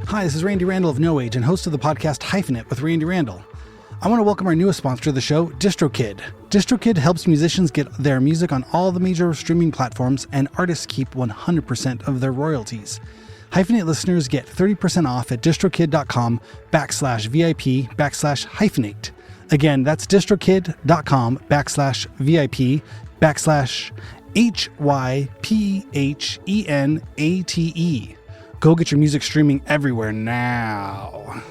Hi, this is Randy Randall of No Age and host of the podcast Hyphenate with Randy Randall. I want to welcome our newest sponsor of the show, DistroKid. DistroKid helps musicians get their music on all the major streaming platforms, and artists keep 100% of their royalties. Hyphenate listeners get 30% off at distrokid.com/VIP/hyphenate. Again, that's distrokid.com/VIP/HYPHENATE. Go get your music streaming everywhere now.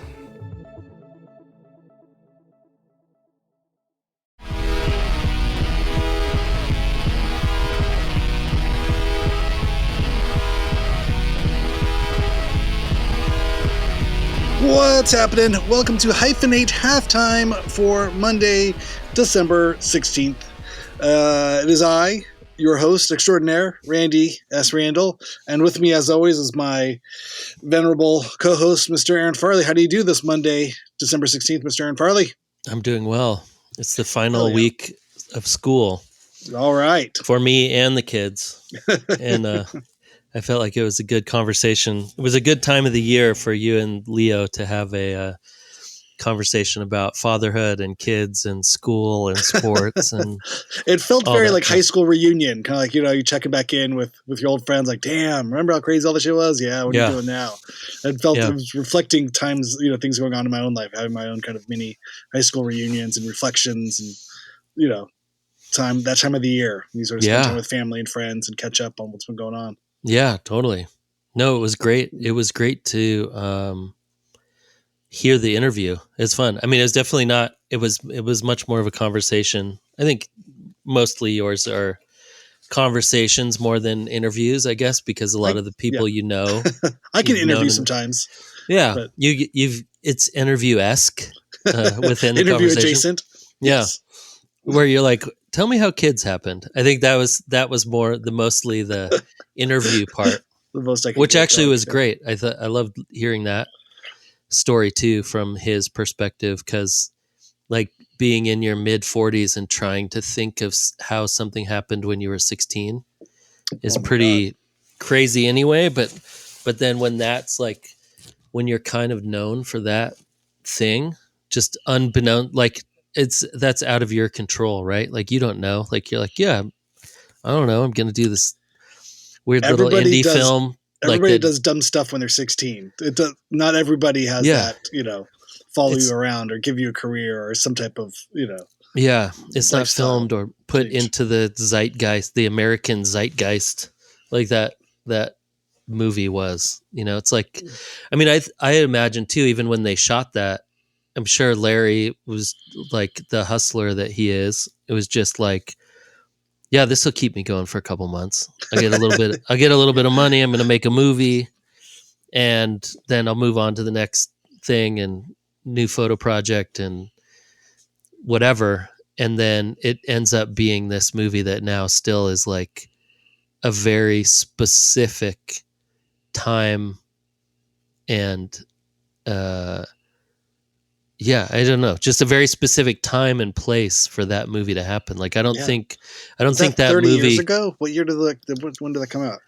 What's happening? Welcome to Hyphenate Halftime for Monday, December 16th. It is I, your host extraordinaire, Randy S. Randall, and with me, as always, is my venerable co-host, Mr. Aaron Farley. How do you do this Monday, December 16th, Mr. Aaron Farley? I'm doing well. It's the final week of school. All right. For me and the kids. And I felt like it was a good conversation. It was a good time of the year for you and Leo to have a conversation about fatherhood and kids and school and sports. And it felt very like high school reunion, kind of like, you checking back in with your old friends, like, damn, remember how crazy all this shit was? Yeah, what are you doing now? It felt it was reflecting times, things going on in my own life, having my own kind of mini high school reunions and reflections and, that time of the year. You sort of spend time with family and friends and catch up on what's been going on. Yeah, totally. No, it was great. It was great to hear the interview. It's fun. I mean, it was definitely not. It was much more of a conversation. I think mostly yours are conversations more than interviews, I guess, because a lot of the people I can interview sometimes. Yeah, but it's interview-esque within the interview conversation. Adjacent. Yeah, yes. Where you're like, tell me how kids happened. I think that was more mostly the interview part, the most which actually was great. I loved hearing that story too from his perspective, because like being in your mid 40s and trying to think of how something happened when you were 16 is pretty crazy anyway. But then when that's like when you're kind of known for that thing, just unbeknown, like that's out of your control, right? Like you don't know. Like you're like, yeah, I don't know. I'm gonna do this weird little indie film. Everybody does dumb stuff when they're 16. Not everybody has that, follow you around or give you a career or some type of, Yeah, it's not filmed or put into the zeitgeist, the American zeitgeist, like that movie was. It's like, I mean, I imagine too, even when they shot that, I'm sure Larry was like the hustler that he is. It was just like, yeah, this will keep me going for a couple months. I get a little bit of money. I'm going to make a movie, and then I'll move on to the next thing and new photo project and whatever. And then it ends up being this movie that now still is like a very specific time and, I don't know, just a very specific time and place for that movie to happen. Like, I don't think that 30 movie years ago. What year when did that come out?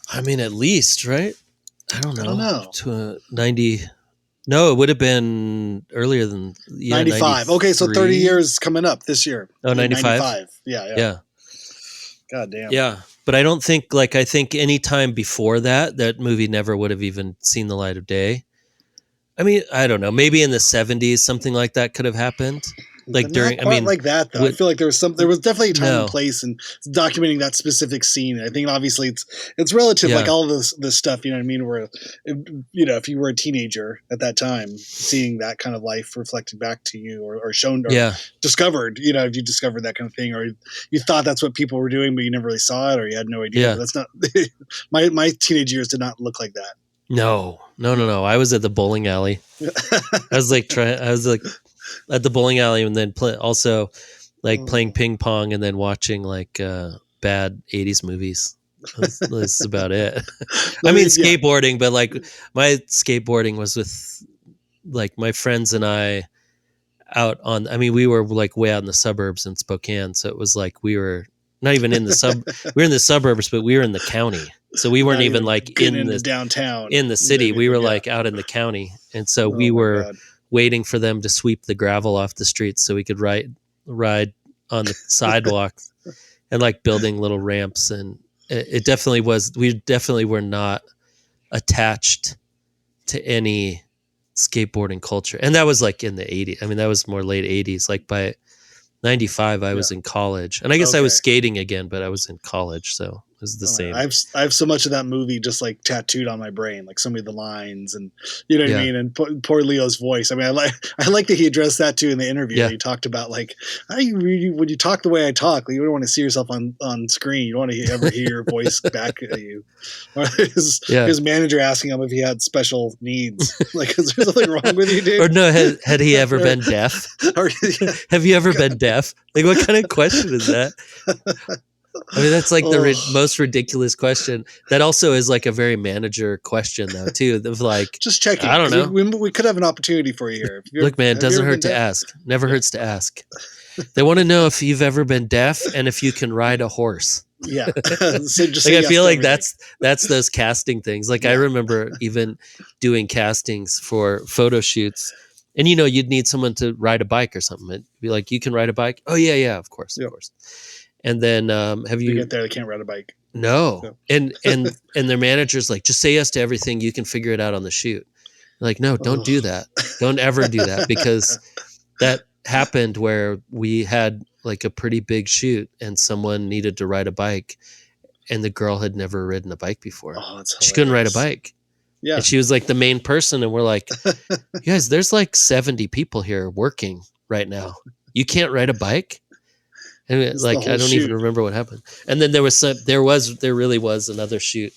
I mean, at least, right? I don't know. To 90. No, it would have been earlier than 95. 93. Okay, so 30 years coming up this year. Oh, 95? Yeah. God damn. Yeah, but I don't think, I think any time before that movie never would have even seen the light of day. I mean, I don't know. Maybe in the 70s, something like that could have happened. Like during, not quite like that though. I feel like there was definitely a time and place and documenting that specific scene. I think obviously it's relative, like all this stuff. You know what I mean? Where if you were a teenager at that time, seeing that kind of life reflected back to you, or shown, or discovered. If you discovered that kind of thing, or you thought that's what people were doing, but you never really saw it, or you had no idea. Yeah. That's not my teenage years did not look like that. No. I was at the bowling alley. I was like at the bowling alley, and then playing ping pong, and then watching bad 80s movies. That's about it. I mean, skateboarding, but my skateboarding was with my friends and I out on. I mean, we were way out in the suburbs in Spokane, so it was we were not even in the we were in the suburbs, but we were in the county. So we weren't even like in the downtown, in the city. We were like out in the county. And so we were waiting for them to sweep the gravel off the streets so we could ride on the sidewalks and like building little ramps. And it definitely was, we definitely were not attached to any skateboarding culture. And that was like in the 80s. I mean, that was more late 80s. Like by 95, I was in college. And I guess I was skating again, but I was in college. So it was the same. I have so much of that movie just like tattooed on my brain, like so many of the lines and you know what I mean? And poor Leo's voice. I mean, I like that he addressed that too in the interview. Yeah. He talked about like, when you talk the way I talk, like, you don't want to see yourself on screen. You don't want to ever hear your voice back at you. Or his manager asking him if he had special needs. Like, is there something wrong with you, dude? Or no, had he ever been deaf? Have you ever been deaf? Like, what kind of question is that? I mean, that's like the most ridiculous question. That also is like a very manager question, though, too. Of like, just checking. I don't know. We could have an opportunity for you here. Look, man, it doesn't hurt to ask. Never hurts to ask. They want to know if you've ever been deaf and if you can ride a horse. Yeah. So just like I feel like that's those casting things. Like I remember even doing castings for photo shoots. And, you know, you'd need someone to ride a bike or something. It'd be like, you can ride a bike? Oh, yeah, of course, of course. And then have you... They get there, they can't ride a bike. No. And their manager's like, just say yes to everything. You can figure it out on the shoot. Like, no, don't do that. Don't ever do that. Because that happened where we had like a pretty big shoot and someone needed to ride a bike. And the girl had never ridden a bike before. Oh, that's hilarious. She couldn't ride a bike. Yeah. And she was like the main person. And we're like, you guys, there's like 70 people here working right now. You can't ride a bike? And like, I don't even remember what happened. And then there really was another shoot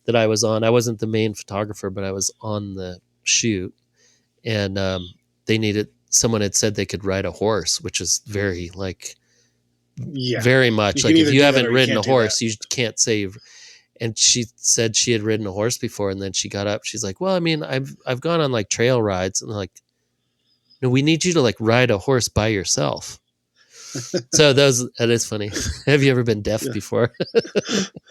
that I was on. I wasn't the main photographer, but I was on the shoot. And someone had said they could ride a horse, which is very like, very much like if you haven't ridden a horse, you can't say. And she said she had ridden a horse before, and then she got up. She's like, "Well, I mean, I've gone on like trail rides," and they're like, "No, we need you to like ride a horse by yourself." So that is funny. Have you ever been deaf before?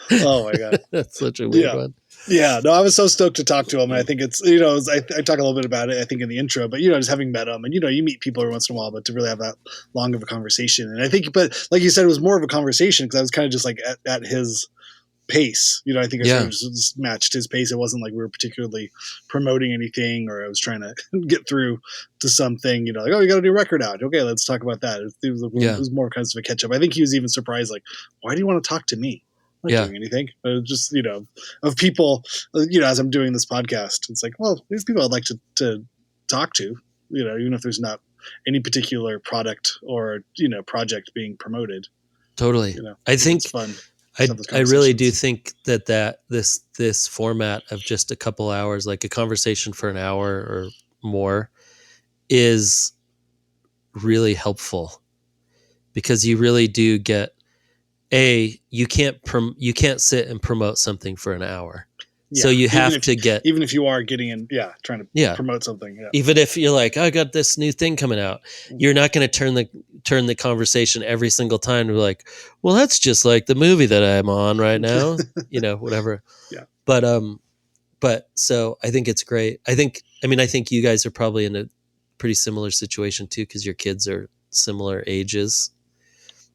Oh my god, that's such a weird one. Yeah, no, I was so stoked to talk to him, and I think it's I talk a little bit about it, I think in the intro, but just having met him, and you meet people every once in a while, but to really have that long of a conversation, and I think, but like you said, it was more of a conversation because I was kind of just like at his pace, I think it sort of just matched his pace. It wasn't like we were particularly promoting anything, or I was trying to get through to something, like, oh, you got a new record out. Okay, let's talk about that. It was more kind of a catch up. I think he was even surprised, like, why do you want to talk to me? I'm not doing anything. Just, of people, as I'm doing this podcast, it's like, well, these people I'd like to talk to, even if there's not any particular product or, project being promoted. Totally. I think it's fun. I really do think that this format of just a couple hours, like a conversation for an hour or more, is really helpful because you really do get you can't sit and promote something for an hour. Yeah. So you have to get, even if you are getting in, trying to promote something. Yeah. Even if you're like, I got this new thing coming out, you're not going to turn the conversation every single time to be like, well, that's just like the movie that I'm on right now, whatever. Yeah. But so I think it's great. I think you guys are probably in a pretty similar situation too, because your kids are similar ages,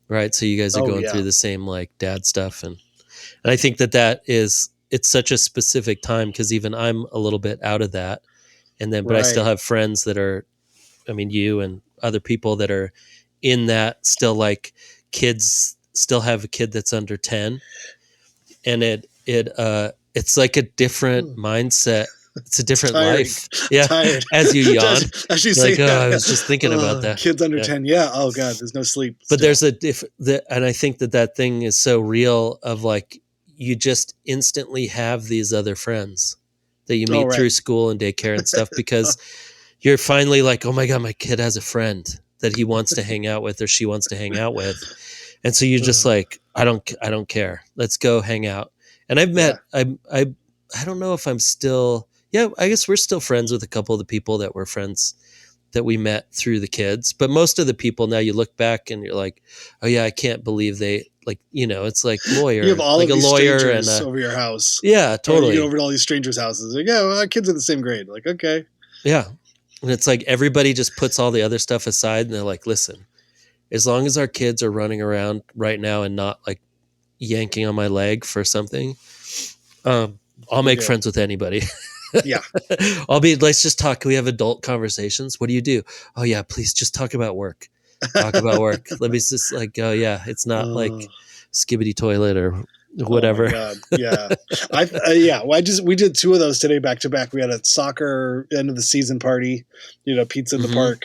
right? So you guys are going through the same like dad stuff, and I think that is. It's such a specific time because even I'm a little bit out of that. And then, but I still have friends that are, you and other people that are in that still, like kids still have a kid that's under 10. And it's like a different mindset. It's a different life. Yeah. Tired. As you yawn. As you say, I was just thinking about that. Kids under 10. Yeah. Oh God, there's no sleep. But there's and I think that thing is so real of like, you just instantly have these other friends that you meet through school and daycare and stuff because you're finally like, oh my God, my kid has a friend that he wants to hang out with or she wants to hang out with. And so you're just like, I don't care. Let's go hang out. And I've met, I don't know if I'm still, I guess we're still friends with a couple of the people that were friends that we met through the kids. But most of the people now, you look back and you're like, oh yeah, I can't believe they, like, it's like lawyer, you have all like of a these lawyer strangers and over your house. Yeah, totally. You go over to all these strangers' houses. Like, yeah, well, our kids are the same grade. Like, okay. Yeah. And it's like everybody just puts all the other stuff aside and they're like, listen, as long as our kids are running around right now and not like yanking on my leg for something, I'll make friends with anybody. Yeah. Let's just talk. Can we have adult conversations? What do you do? Oh yeah, please just talk about work. Talk about work. Let me just like, oh yeah, it's not like Skibbity Toilet or whatever. Oh my God. Yeah. We did 2 of those today back to back. We had a soccer end of the season party, pizza in the park.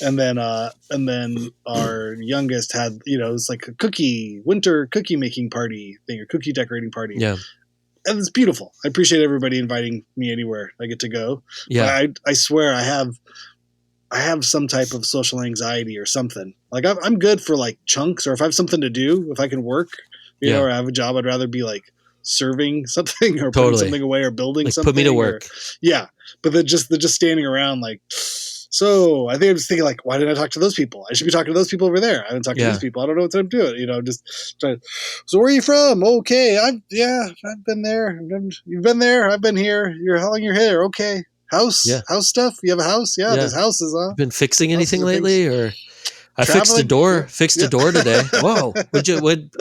And then our youngest had, it was like a winter cookie making party thing or cookie decorating party. Yeah. And it's beautiful. I appreciate everybody inviting me anywhere I get to go. Yeah. I swear I have some type of social anxiety or something. Like I'm good for like chunks, or if I have something to do, if I can work, or I have a job, I'd rather be like serving something or putting something away or building like something. Put me to work. But they're just standing around like, so I think I'm just thinking like, why didn't I talk to those people? I should be talking to those people over there. I haven't talked to these people. I don't know what I'm doing. Just trying. So where are you from? Okay. I've been there. You've been there. I've been here. How long you're here? Okay. House stuff. You have a house? Yeah. There's houses, huh? Been fixing anything lately or? I fixed a door. Fixed a door today. Whoa!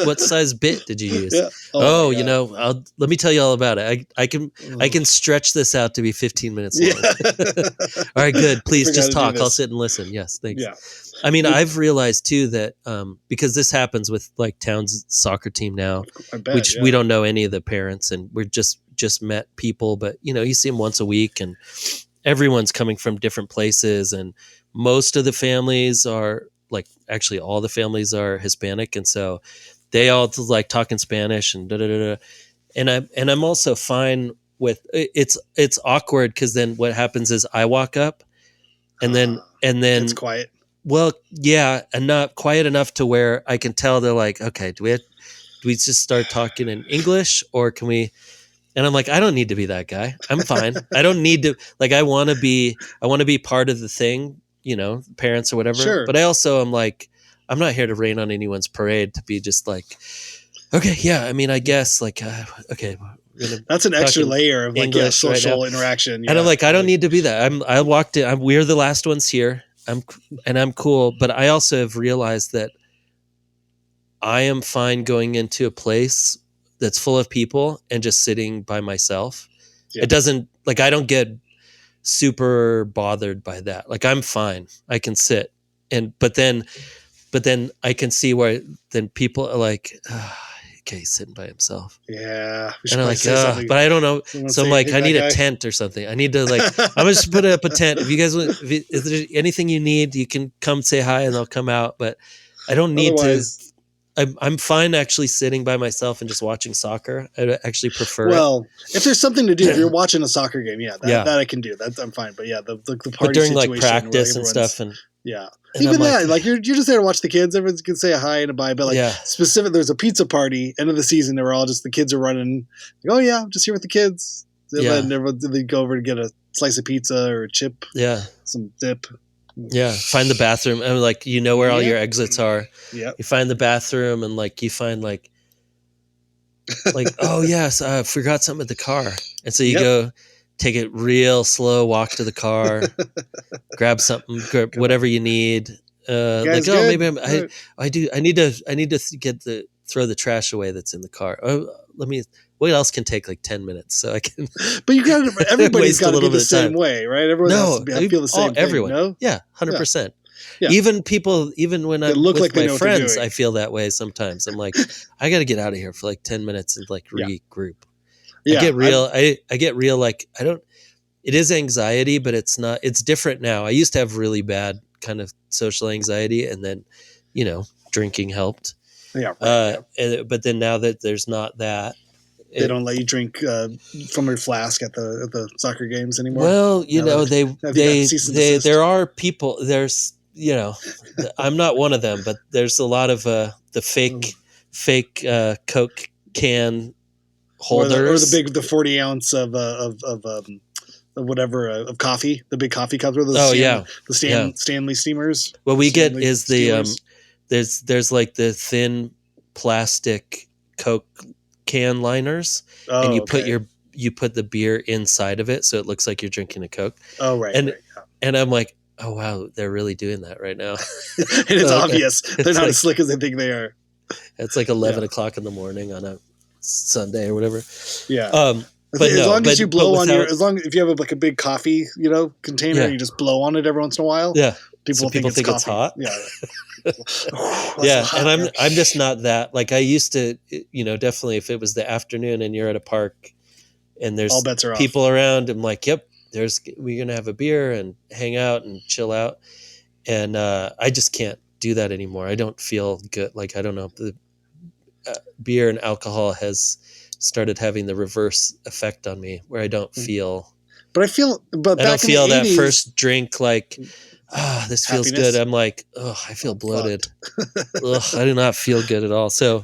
What size bit did you use? Yeah. Let me tell you all about it. I can stretch this out to be 15 minutes long. All right, good. Please just talk. I'll sit and listen. Yes, thanks. Yeah. I mean, I've realized too that because this happens with like Town's soccer team now, which we don't know any of the parents, and we're just met people, but you see them once a week, and everyone's coming from different places, and most of the families are. Like actually all the families are Hispanic. And so they all like talking Spanish and And I'm also fine with it's awkward. Cause then what happens is I walk up and then it's quiet. Well, yeah. And not quiet enough to where I can tell they're like, okay, do we just start talking in English or can we, and I'm like, I don't need to be that guy. I'm fine. I don't need to, like, I want to be part of the thing. Parents or whatever. Sure. But I also am like, I'm not here to rain on anyone's parade to be just like, okay, yeah. I mean, I guess like, okay. That's an extra layer of like social interaction. And I'm like, I don't need to be that. I walked in. We're the last ones here. I'm cool. But I also have realized that I am fine going into a place that's full of people and just sitting by myself. Yeah. It doesn't like I don't get super bothered by that. Like I'm fine. I can sit but then I can see where then people are like, okay, he's sitting by himself. Yeah. And I'm like, but I don't know. So I'm like, I need a tent or something. I need to like, I'm just put up a tent. If you guys want, if there's anything you need, you can come say hi and I'll come out. But I don't need to. I'm fine actually sitting by myself and just watching soccer. I actually prefer if there's something to do, if you're watching a soccer game, that I can do. That I'm fine. But yeah, the party but during like practice and stuff and yeah. And even that, like you're just there to watch the kids. Everyone can say a hi and a bye, but like specific, there's a pizza party end of the season. They were all just the kids are running. Like, oh yeah, I'm just here with the kids. And then they go over to get a slice of pizza or a chip. Yeah, some dip. Yeah, find the bathroom and like where all your exits are. Yeah, you find the bathroom and like you find like oh yes, I forgot something at the car, and so you go take it real slow, walk to the car, grab something, grab whatever you need. Like maybe I need to throw the trash away that's in the car. Oh, what else can take like 10 minutes so I can. But everybody's got to be the same way, right? Everyone has to feel the same thing. Everyone, no? Yeah, 100%. Yeah. Even when I'm with my friends, I feel that way sometimes. I'm like, I got to get out of here for like 10 minutes and like regroup. Yeah. I get real. Like it is anxiety, but it's not, it's different now. I used to have really bad kind of social anxiety and then, drinking helped. Yeah. Right, but then now that there's not that, they don't let you drink from your flask at the soccer games anymore. Well, there are people. There's I'm not one of them, but there's a lot of the fake Coke can holders or the 40 ounce of whatever of coffee, the big coffee cups with the Stanley steamers. What we Stanley get is steamers. there's like the thin plastic Coke can liners, and you put the beer inside of it, so it looks like you're drinking a Coke. Oh, right. And I'm like, oh wow, they're really doing that right now. And it's obvious they're not as slick as they think they are. It's like 11 o'clock in the morning on a Sunday or whatever. Yeah. But as long as you blow on if you have like a big coffee, container, and you just blow on it every once in a while. Yeah. People think it's hot. Yeah. Hot, and I'm just not that. Like I used to, definitely if it was the afternoon and you're at a park and there's all bets are people off. around, I'm like, yep, we're gonna have a beer and hang out and chill out. And I just can't do that anymore. I don't feel good. Like I don't know, the beer and alcohol has started having the reverse effect on me, where I don't feel. But I feel that first drink like. This feels happiness. good. I'm like, I feel bloated. I do not feel good at all. So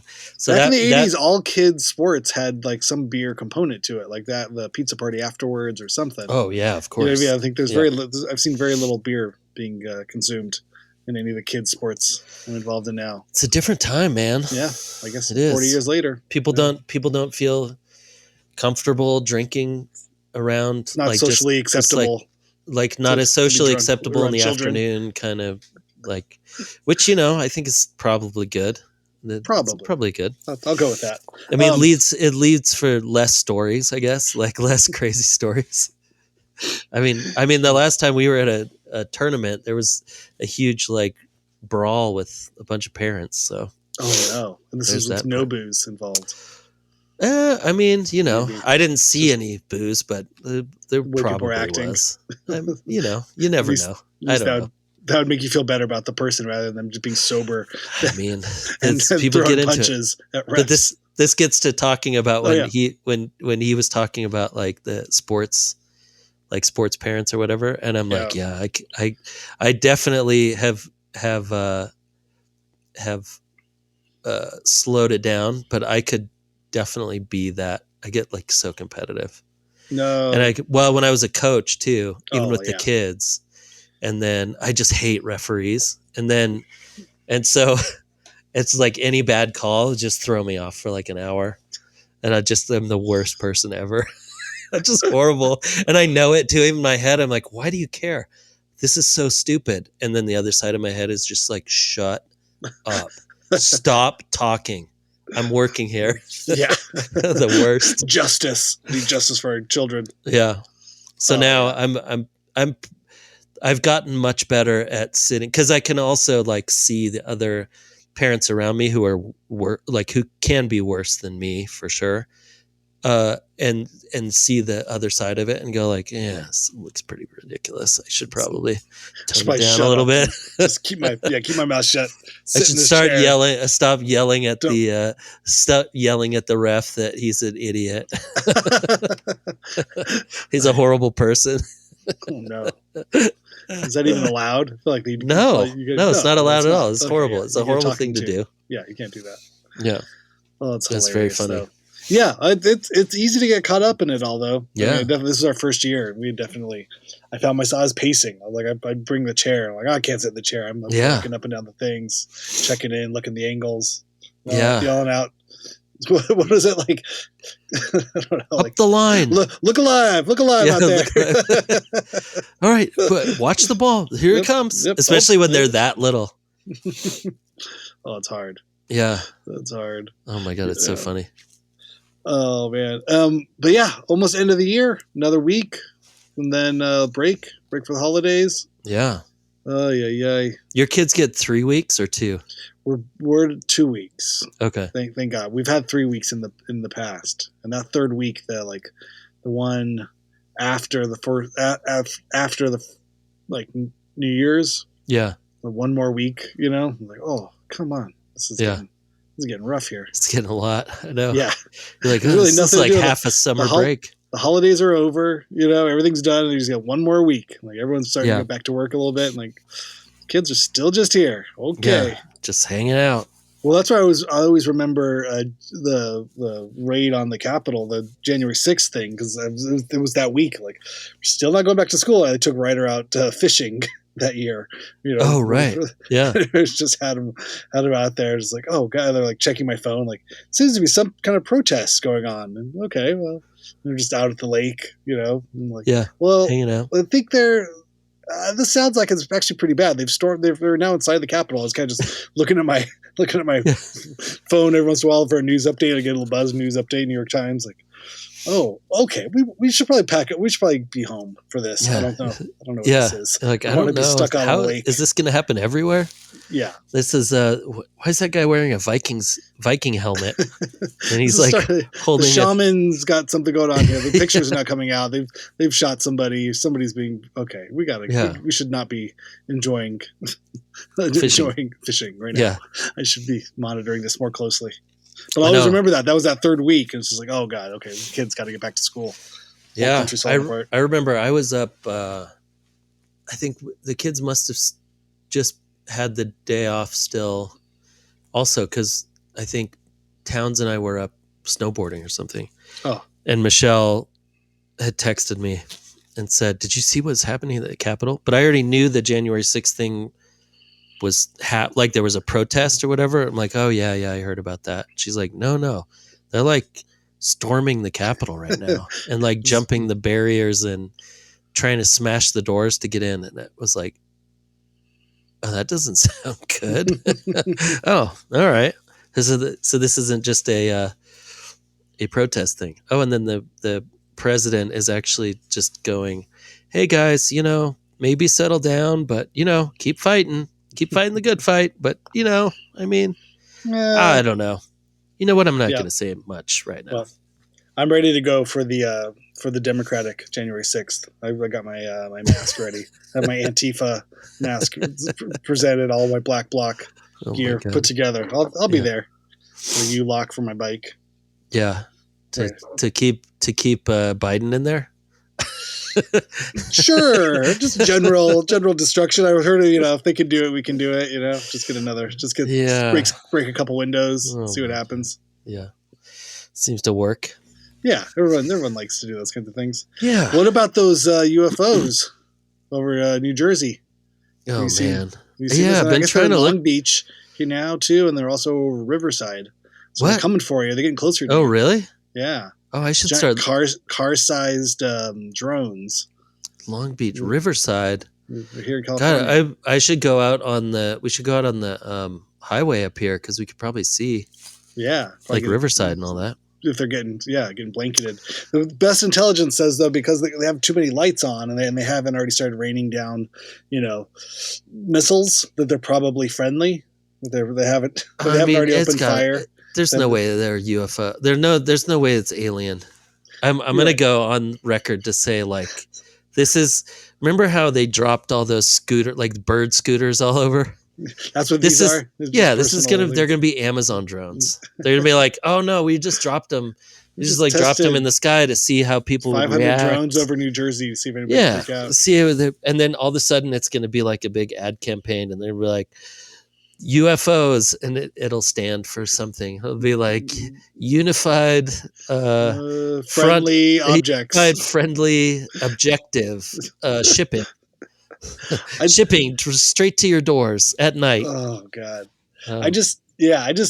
back in the 80s, all kids sports had like some beer component to it, like that, the pizza party afterwards or something. Oh yeah, of course. I think there's I've seen very little beer being consumed in any of the kids sports I'm involved in now. It's a different time, man. Yeah, I guess it is. 40 years later, people don't feel comfortable drinking around. It's not socially acceptable. Like not as socially acceptable in the afternoon, kind of like, which I think is probably good. Probably good. I'll go with that. I mean, it leads for less stories, I guess, like less crazy stories. I mean, the last time we were at a tournament, there was a huge like brawl with a bunch of parents. So and this is with no booze involved. I mean, maybe. I didn't see any booze, but there probably was. You never know. I don't know. That would make you feel better about the person rather than them just being sober. I mean, and people get into punches it. But this gets to talking about when he was talking about like the sports parents or whatever, and I'm like, I definitely have slowed it down, but I could definitely be that. I get like so competitive. No. And when I was a coach too, even with the kids, and then I just hate referees. And so it's like any bad call, just throw me off for like an hour. And I'm the worst person ever. I'm just horrible. And I know it too. Even in my head, I'm like, why do you care? This is so stupid. And then the other side of my head is just like, shut up. Stop talking. I'm working here. Yeah. The worst. Justice. Need justice for our children. Yeah. So now I've gotten much better at sitting, because I can also like see the other parents around me who are who can be worse than me for sure. And see the other side of it and go like, yeah, this looks pretty ridiculous. I should probably tone it down a little bit. Just keep my mouth shut. I should stop yelling at the ref that he's an idiot. He's a horrible person. Oh no. Is that even allowed? I feel like no, it's not allowed at all. It's horrible. It's a horrible thing to do. Yeah, you can't do that. Yeah. Well, that's very funny. Though. Yeah, it's easy to get caught up in it all, though. Yeah, this is our first year. I found myself, I was pacing. I was like, I'd bring the chair. I'm like, I can't sit in the chair. I'm looking up and down the things, checking in, looking the angles, yelling out. What is it like? I don't know, up the line. Look alive out there. All right, but watch the ball. Here it comes. Yep. Especially when they're that little. Oh, it's hard. Yeah, that's hard. Oh my god, it's so funny. Oh man. But yeah, almost end of the year. Another week, and then break for the holidays. Yeah. Oh yeah. Your kids get 3 weeks or 2? We're 2 weeks. Okay. Thank God. We've had 3 weeks in the past, and that third week, the one after the New Year's. Yeah. One more week, I'm like, oh come on, this is getting rough here. It's getting a lot. I know. Yeah. You're like, really, this is like half a summer break. The holidays are over, everything's done, and you just got one more week. Like everyone's starting to get back to work a little bit, and like kids are still just here. Okay. Yeah, just hanging out. Well, that's why I always remember the raid on the Capitol, the January 6th thing, because it was that week. Like, we're still not going back to school. I took Ryder out fishing that year. Oh, right. Yeah. Just had him out there. Just like, oh god, they're like checking my phone. Like, seems to be some kind of protest going on. And okay, well, they're just out at the lake. I'm like, yeah, well, hanging out. I think they're. This sounds like it's actually pretty bad. They're now inside the Capitol. I was kind of just looking at my phone every once in a while for a news update. I get a little buzz news update, New York Times. Like, oh, okay, we should probably pack it. We should probably be home for this. Yeah. I don't know what this is. Like, I don't know. Be stuck on a lake. Is this going to happen everywhere? Yeah. This is why is that guy wearing a Viking helmet? And he's like holding. The shaman's got something going on here. The pictures are not coming out. They've shot somebody. Somebody's being okay. We gotta. Yeah. We should not be enjoying fishing right now. Yeah. I should be monitoring this more closely. But I always remember that was that third week. It's just like, oh god, okay, the kids got to get back to school. Yeah, I remember I was up. I think the kids must have just had the day off still. Also, because I think Towns and I were up snowboarding or something. Oh, and Michelle had texted me and said, "Did you see what's happening at the Capitol?" But I already knew the January 6th thing was like there was a protest or whatever. I'm like, oh yeah, I heard about that. She's like, no, they're like storming the Capitol right now and like jumping the barriers and trying to smash the doors to get in. And it was like, oh, that doesn't sound good. Oh, all right. So this isn't just a protest thing. Oh, and then the president is actually just going, hey guys, maybe settle down, but keep fighting the good fight. But I mean, I don't know. You know what? I'm not going to say much right now. Well, I'm ready to go for the Democratic January 6th. I got my mask ready. I have my Antifa mask presented, all my black bloc gear put together. I'll be there. For you lock for my bike. Yeah, to keep Biden in there. Sure, just general destruction. I heard if they can do it, we can do it. Break a couple windows, see what happens. Yeah, seems to work. Yeah, everyone likes to do those kinds of things. Yeah. What about those UFOs over New Jersey? Oh man, I've been trying to Long Beach here now too, and they're also over Riverside. So they're coming for you. They're getting closer to you. Oh really? Yeah. Oh, I should start car-sized drones. Long Beach, Riverside. We're here in California. God, I should go out on the. We should go out on the highway up here because we could probably see. Yeah, like Riverside and all that. If they're getting blanketed. The best intelligence says though, because they have too many lights on and they haven't already started raining down, missiles, that they're probably friendly. They haven't already opened fire. There's no way they're UFO. There's no way it's alien. I'm going to go on record to say like, this is, remember how they dropped all those bird scooters all over? That's what these are? Yeah, they're going to be Amazon drones. They're going to be like, oh no, we just dropped them. We just dropped them in the sky to see how people would react. 500 drones over New Jersey to see if anybody freak out. See and then all of a sudden it's going to be like a big ad campaign and they'll be like, UFOs, and it'll stand for something. It'll be like unified friendly objects. Unified friendly objective shipping. Shipping straight to your doors at night. Oh God. I just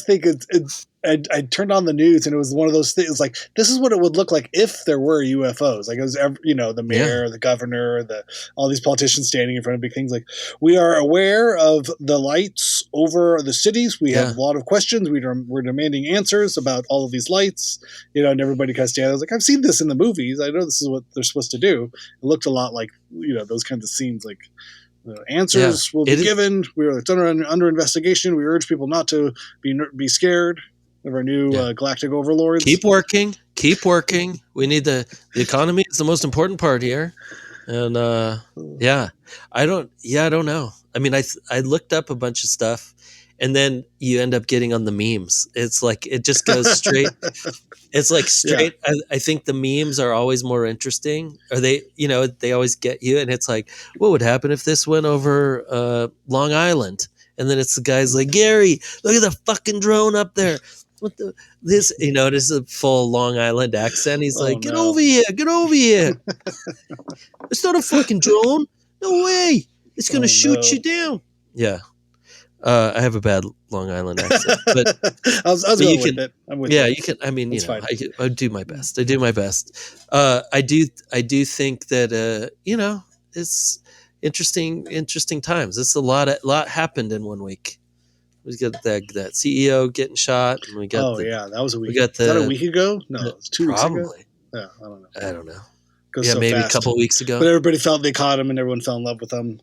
think it's I turned on the news and it was one of those things like, this is what it would look like if there were UFOs. Like it was, the mayor, the governor, all these politicians standing in front of big things. Like, we are aware of the lights over the cities. We have a lot of questions. We're demanding answers about all of these lights, and everybody kind of stands. I was like, I've seen this in the movies. I know this is what they're supposed to do. It looked a lot like, those kinds of scenes, like, answers will be given. It's under investigation. We urge people not to be scared of our new galactic overlords. Keep working. We need the economy is the most important part here. And I don't know. I mean, I looked up a bunch of stuff and then you end up getting on the memes. It's like, it just goes straight. It's like straight. Yeah. I think the memes are always more interesting, or they always get you. And it's like, what would happen if this went over Long Island? And then it's the guy's like, Gary, look at the fucking drone up there. What the this? This is a full Long Island accent. He's like, get over here, get over here. It's not a fucking drone. No way. It's gonna shoot you down. Yeah. I have a bad Long Island accent, but I was going with it. I'm with you can. I mean, I do my best. I do my best. I do think that it's interesting times. It's a lot happened in 1 week. We got that CEO getting shot, and we got that was a week. We got is that a week ago? No, it's 2 weeks ago. Probably. Yeah, I don't know. Yeah, so maybe fast. A couple weeks ago. But everybody felt they caught him, and everyone fell in love with him.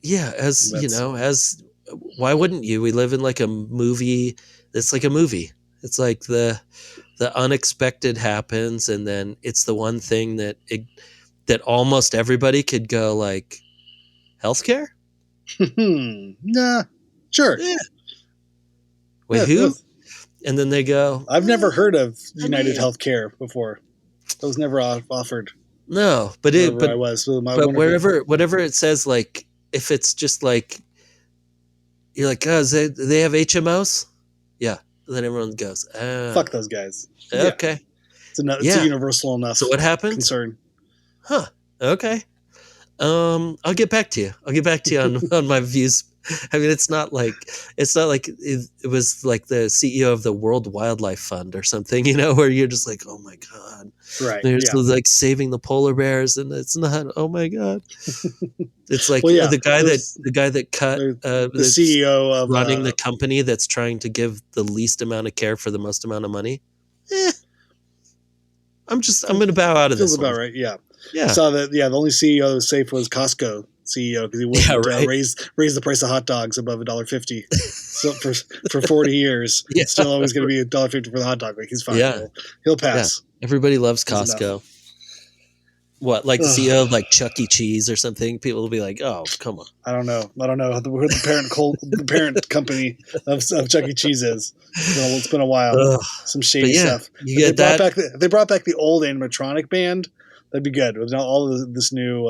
Yeah, why wouldn't you? We live in like a movie. It's like a movie. It's like the unexpected happens, and then it's the one thing that almost everybody could go like, healthcare? Nah, sure. Yeah. Wait, who? Yeah. And then they go, I've never heard of United Healthcare before. It was never offered. No, but whatever it says, like if it's just like you're like, oh, they have HMOs? Yeah. And then everyone goes, fuck those guys. Okay. Yeah. It's a universal enough. So what happened? Concern. Huh. Okay. I'll get back to you. I'll get back to you on my views. I mean, it's not like it was like the CEO of the World Wildlife Fund or something, where you're just like, oh my God. Right. They're like saving the polar bears, and it's not, oh my God. It's like the guy that cut the CEO of running the company that's trying to give the least amount of care for the most amount of money. I'm going to bow out of this. Feels about right. Yeah. Yeah. I saw that. Yeah. The only CEO that was safe was Costco CEO, because he wouldn't raise the price of hot dogs above $1.50. So for 40 years, it's still always going to be $1.50 for the hot dog. Like, he's fine. Yeah. He'll pass. Yeah. Everybody loves Costco. What, like the CEO of like Chuck E. Cheese or something? People will be like, "Oh, come on." I don't know who the parent company of Chuck E. Cheese is. It's been a while. Some shady stuff. They brought back the old animatronic band. That'd be good with all of this new,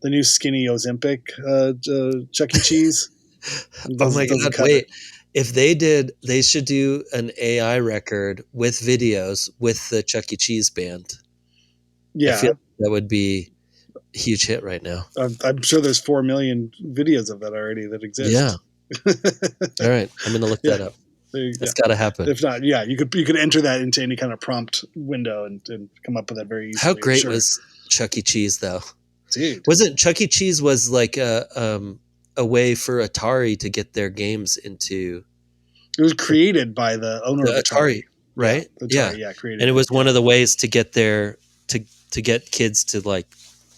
the new skinny Ozempic Chuck E. Cheese. Oh my God! Wait, if they did, they should do an AI record with videos with the Chuck E. Cheese band. Yeah, I feel that would be a huge hit right now. I'm sure there's 4 million videos of that already that exist. Yeah. All right, I'm going to look that up. That's got to happen. If not, you could enter that into any kind of prompt window and come up with that very easily. How great was Chuck E. Cheese, though? Dude. Wasn't Chuck E. Cheese was like a way for Atari to get their games into... It was created by the owner of Atari. Right? Yeah, created. And it was one of the ways to get to get kids to like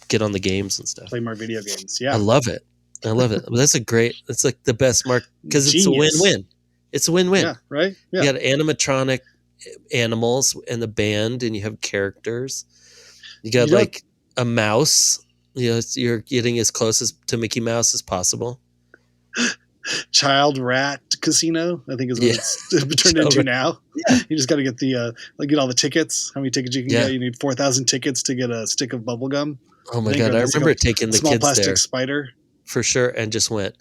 get on the games and stuff. Play more video games. Yeah. I love it. It's like the best mark, because it's a win-win. It's a win-win. Yeah, right? Yeah. You got animatronic animals and the band, and you have characters. You got like a mouse. You're getting as close to Mickey Mouse as possible. Child Rat Casino, I think is what it's turned into now. Yeah. You just got to get get all the tickets. How many tickets you can get? You need 4,000 tickets to get a stick of bubble gum. Oh my God. I remember taking the kids there. Small plastic spider. For sure. And just went,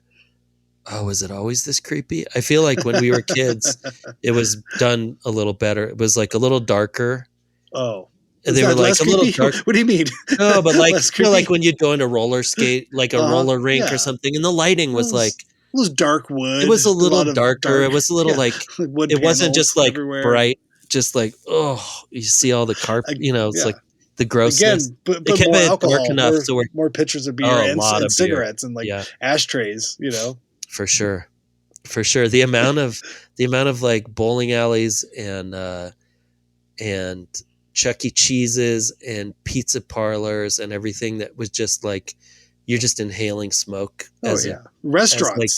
oh, is it always this creepy? I feel like when we were kids, it was done a little better. It was like a little darker. Oh. And they were like a little dark. What do you mean? No, but like like when you'd go into roller skate, like a roller rink or something, and the lighting was like, it was dark wood. It was a little darker. It was a little like it wasn't just like everywhere. Bright, just like you see all the carpet. It's like the grossness. Again, but more alcohol, more pictures of beer and cigarettes and like ashtrays. For sure. The amount of like bowling alleys and Chuck E. Cheese's and pizza parlors and everything that was just like, you're just inhaling smoke. Restaurants. Like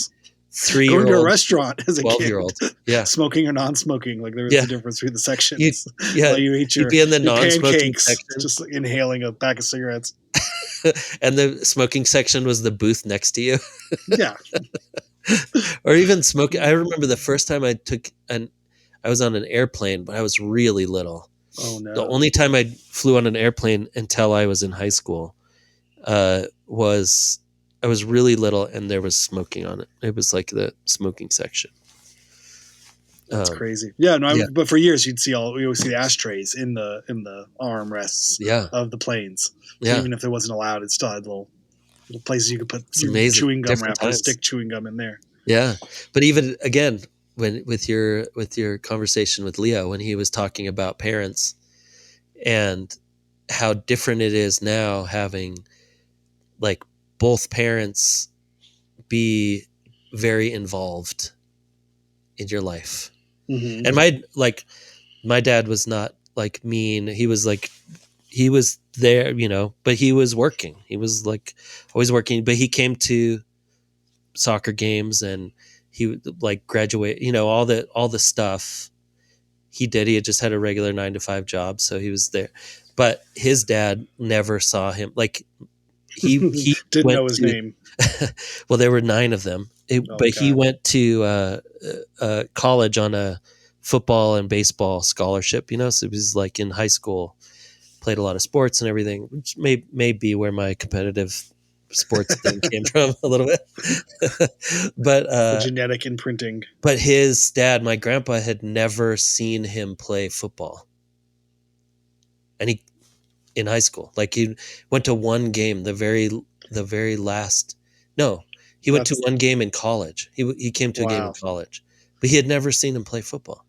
3-year-old, going to a restaurant as a 12-year-old. Yeah. Smoking or non-smoking. Like there was a difference between the sections. While you eat you'd be in the non-smoking pancakes, section. just like inhaling a pack of cigarettes. And the smoking section was the booth next to you. Yeah. Or even smoking. I remember the first time I was on an airplane, but I was really little. Oh no. The only time I flew on an airplane until I was in high school was I was really little, and there was smoking on it. It was like the smoking section. That's crazy. Yeah, no, but for years we always see the ashtrays in the armrests of the planes. So even if it wasn't allowed, it still had little places you could put some chewing gum wrapper, stick chewing gum in there. Yeah, but even again, with your conversation with Leo, when he was talking about parents and how different it is now having like both parents be very involved in your life. Mm-hmm. And my dad was not like mean. He was there, but he was working. He was like always working, but he came to soccer games and he would like graduate, all the stuff he did. He had just had a regular 9-to-5 job. So he was there, but his dad never saw him. Like he didn't know his name. Well, there were 9 of them. He went to college on a football and baseball scholarship, so he was like in high school, played a lot of sports and everything, which may be where my competitive sports thing came from a little bit. But the genetic imprinting. But his dad, my grandpa, had never seen him play football. And he, in high school, like he went to one game, the very last, no, he went to one game in college. He came to a game in college, but he had never seen him play football.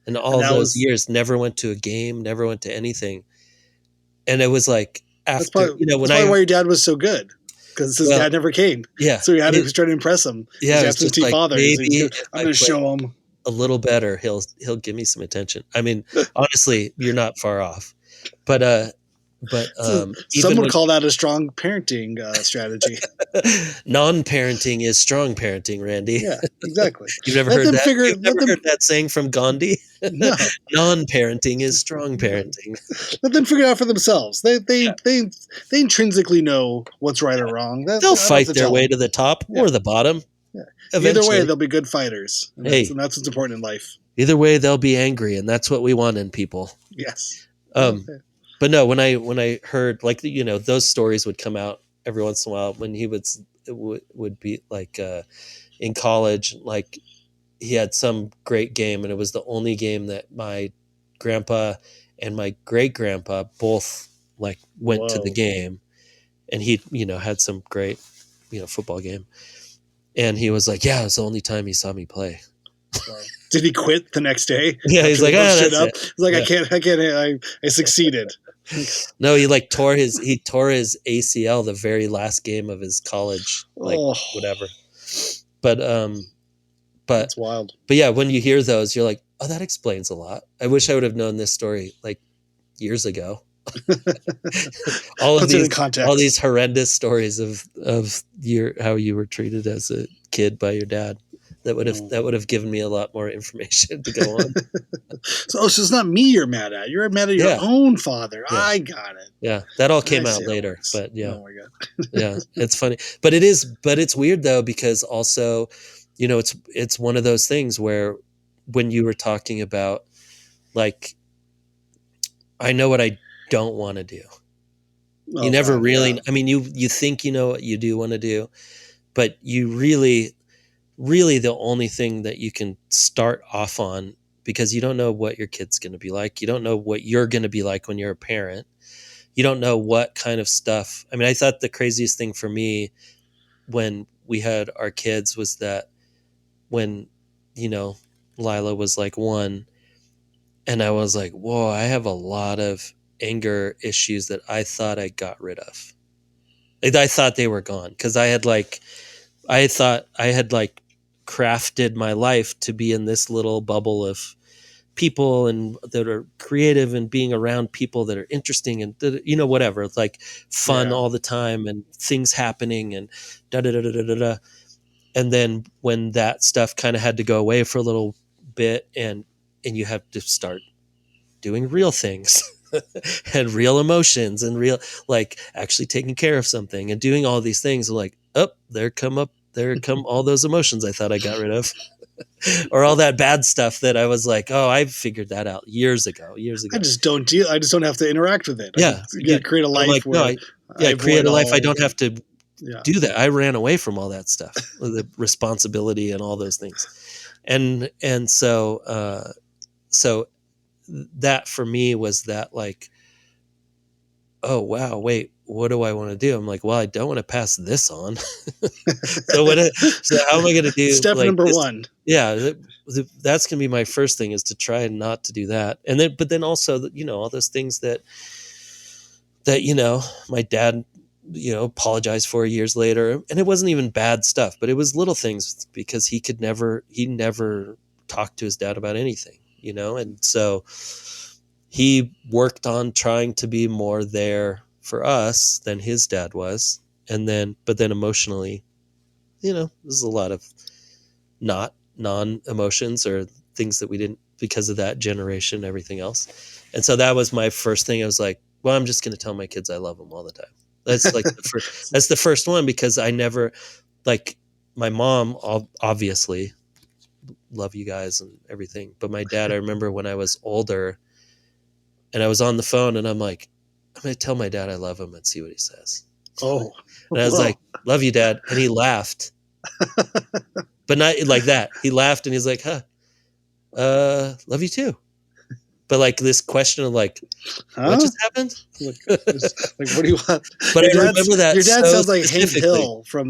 And all those years, never went to a game, never went to anything. And it was like after, that's probably why your dad was so good, because his dad never came. Yeah. So he had to try to impress him. Yeah. His absentee father. Maybe I'm going to show him a little better. He'll give me some attention. I mean, honestly, you're not far off, but some would call that a strong parenting strategy. Non-parenting is strong parenting, Randy. Yeah, exactly. You've never heard that? You've never heard that saying from Gandhi? No. Non-parenting is strong parenting. Let them figure it out for themselves. They intrinsically know what's right or wrong. They'll fight their way to the top or the bottom. Yeah. Either way, they'll be good fighters. And that's what's important in life. Either way, they'll be angry, and that's what we want in people. Yes. But no, when I heard like those stories would come out every once in a while when he would be like in college, like he had some great game, and it was the only game that my grandpa and my great grandpa both like went to the game, and he had some great football game, and he was like, yeah, it was the only time he saw me play. Did he quit the next day? Yeah, he's like, that's it. He's like, I succeeded. No, he like tore his ACL the very last game of his college, whatever. But that's wild. But yeah, when you hear those, you're like, oh, that explains a lot. I wish I would have known this story like years ago. all these horrendous stories of how you were treated as a kid by your dad. That would have given me a lot more information to go on. So it's not me you're mad at. You're mad at your own father. Yeah. I got it. Yeah, that all came out later. But yeah, oh my god, yeah, it's funny. But it's weird though, because also, it's one of those things where when you were talking about like, I know what I don't want to do. You never really. Yeah. I mean, you think you know what you do want to do, but you really the only thing that you can start off on, because you don't know what your kid's going to be like. You don't know what you're going to be like when you're a parent. You don't know what kind of stuff. I mean, I thought the craziest thing for me when we had our kids was that when, Lila was like 1, and I was like, whoa, I have a lot of anger issues that I thought I got rid of. Like, I thought they were gone, because I thought I had crafted my life to be in this little bubble of people and that are creative and being around people that are interesting and whatever, like fun all the time and things happening and da da da da da da. And then when that stuff kind of had to go away for a little bit, and you have to start doing real things and real emotions and real, like actually taking care of something and doing all these things, like, there come all those emotions I thought I got rid of. Or all that bad stuff that I was like, oh, I figured that out years ago. I just don't have to interact with it. Yeah. Create a life create a life. I don't have to do that. I ran away from all that stuff, the responsibility and all those things. And so that for me was that like, oh wow, wait, what do I want to do? I'm like, well, I don't want to pass this on. so how am I going to do step like number this? one? Yeah, that's going to be my first thing, is to try not to do that. And then, but then also, all those things that my dad, apologized for years later, and it wasn't even bad stuff, but it was little things, because he never talked to his dad about anything, and so he worked on trying to be more there for us than his dad was. But then emotionally, there's a lot of non-emotions or things that we didn't, because of that generation, and everything else. And so that was my first thing. I was like, well, I'm just going to tell my kids I love them all the time. That's like that's the first one, because I never, like, my mom, obviously, love you guys and everything. But my dad, I remember when I was older and I was on the phone and I'm like, I'm going to tell my dad I love him and see what he says. Oh, and I was like, love you, Dad. And he laughed, but not like that. He laughed and he's like, love you too. But like this question of like, what just happened? Like, what do you want? But I remember that your dad so sounds like Hank Hill from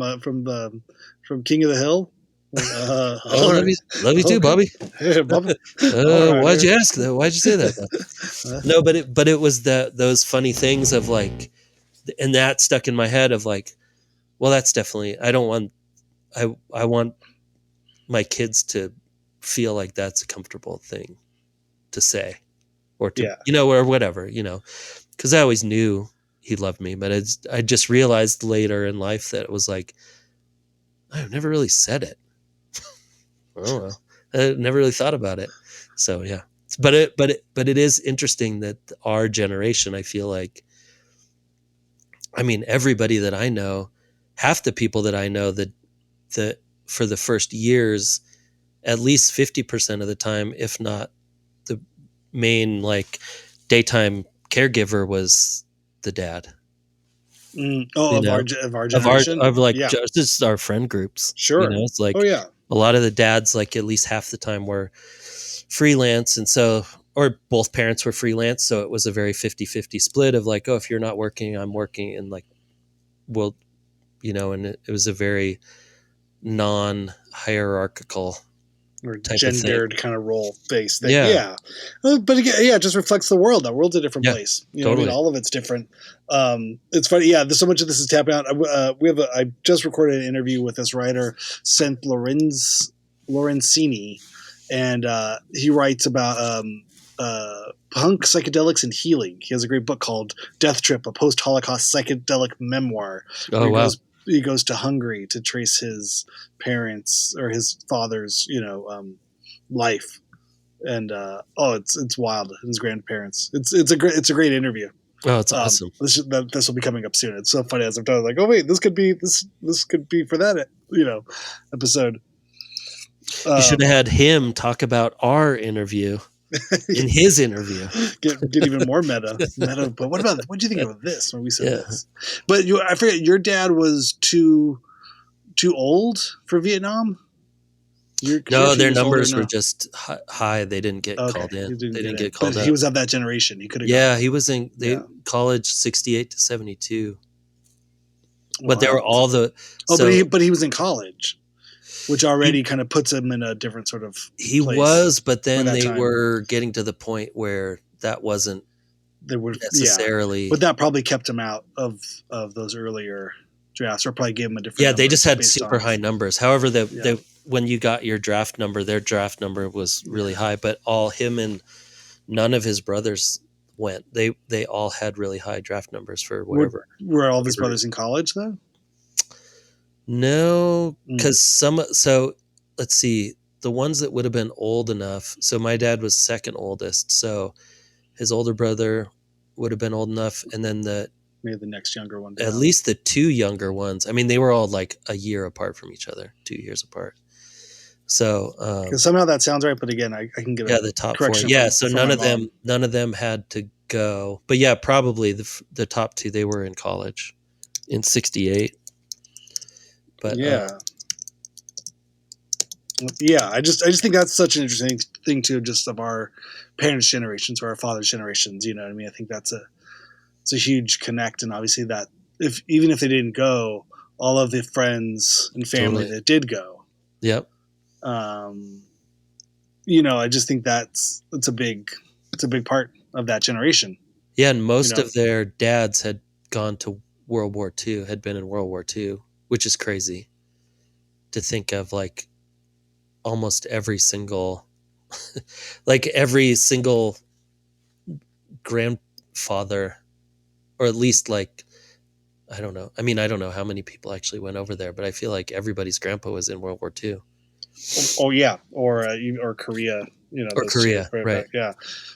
King of the Hill. Love you too, Bobby. Hey, Bobby. Why'd you ask that? Why'd you say that? No, but it was those funny things of like, and that stuck in my head of like, well, that's definitely, I want my kids to feel like that's a comfortable thing to say, or to, or whatever, because I always knew he loved me, but I just realized later in life that it was like, I've never really said it. Oh, well, I never really thought about it. So yeah, but it is interesting that our generation, I feel like, I mean, everybody that I know, half the people that I know, that for the first years, at least 50% of the time, if not the main like daytime caregiver, was the dad. Of our generation, just our friend groups. Sure, it's like a lot of the dads, like at least half the time, were freelance, and so, or both parents were freelance, so it was a very 50-50 split of like, oh, if you're not working, I'm working, and like, well, and it was a very non-hierarchical or gendered kind of role based thing. Yeah. But again, it just reflects the world. The world's a different place. Totally. All of it's different. It's funny. Yeah. So much of this is tapping out. I just recorded an interview with this writer, Seth Lorenzini, and he writes about punk psychedelics and healing. He has a great book called Death Trip, a post-Holocaust psychedelic memoir. Oh, wow. He goes to Hungary to trace his parents or his father's, life, and it's wild. His grandparents. It's a great interview. Oh, it's awesome. This will be coming up soon. It's so funny as I'm talking, like, oh wait, this could be for that episode. You should have had him talk about our interview. In his interview, get even more meta. But what do you think of this when we said this? But I forget, your dad was too old for Vietnam. No, their numbers were just high. They didn't get called in. They didn't get called up. He was of that generation. He could have. Yeah, he was in college 68 to 72. But they were all the. But he was in college, which already kind of puts him in a different sort of place. He was, but then they were getting to the point where that wasn't necessarily. But that probably kept him out of those earlier drafts, or probably gave him a different. Yeah, they just had super high numbers. However, when you got your draft number, their draft number was really high, but him and none of his brothers went. They all had really high draft numbers for whatever. Were all of his brothers in college though? No, because so let's see, the ones that would have been old enough. So my dad was second oldest, so his older brother would have been old enough, and then maybe the next younger one. At least the two younger ones. I mean, they were all like a year apart from each other, 2 years apart. So somehow that sounds right, but again, I can get the top four. Yeah, so none of them had to go, but yeah, probably the top two, they were in college in 68. But yeah, I just think that's such an interesting thing too, just of our parents' generations or our fathers' generations. You know what I mean? I think it's a huge connect, and obviously that even if they didn't go, all of the friends and family that did go. Yep. You know, I just think it's a big part of that generation. Yeah, and most of their dads had gone to World War II, had been in World War II, which is crazy to think of. Like almost every single grandfather, or at least like, I don't know. I mean, I don't know how many people actually went over there, but I feel like everybody's grandpa was in World War II. Oh yeah, or Korea, or Korea, right? Yeah.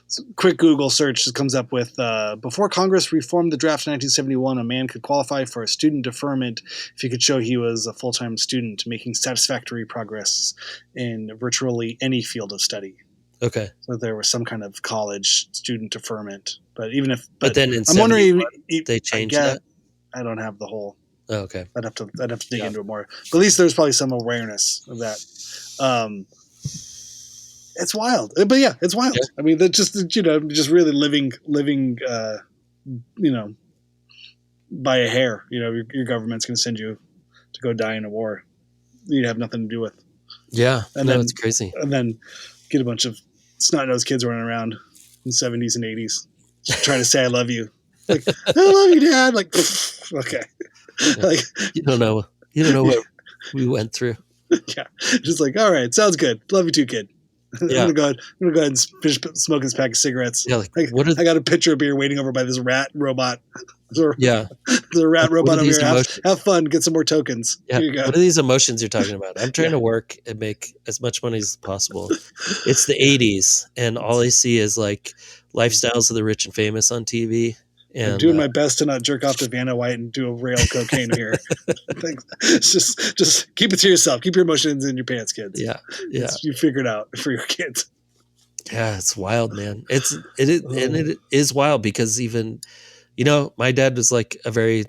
So, quick Google search comes up with before Congress reformed the draft in 1971, a man could qualify for a student deferment if he could show he was a full-time student making satisfactory progress in virtually any field of study. Okay, so there was some kind of college student deferment, but but then I'm wondering they changed that. I don't have the whole. Oh, okay, I'd have to dig into it more. But at least there's probably some awareness of that. It's wild, but yeah, it's wild. Yeah. I mean, that's just really living, by a hair. Your government's going to send you to go die in a war you have nothing to do with. Yeah, then it's crazy. And then get a bunch of snot-nosed kids running around in the 70s and 80s trying to say I love you. Like, I love you, Dad. Like, okay. Yeah. Like, you don't know what we went through. Yeah, just like, all right, sounds good. Love you too, kid. Yeah. I'm gonna go ahead and finish smoking this pack of cigarettes. Yeah, like I got a pitcher of beer waiting over by this rat robot. Yeah, there's a rat robot over here. Have fun. Get some more tokens. Yeah. Here you go. What are these emotions you're talking about? I'm trying to work and make as much money as possible. It's the 80s, and all I see is like lifestyles of the rich and famous on TV. And, I'm doing my best to not jerk off to Vanna White and do a rail cocaine here. Just keep it to yourself. Keep your emotions in your pants, kids. Yeah. You figure it out for your kids. Yeah, it's wild, man. It is wild because even, my dad was like a very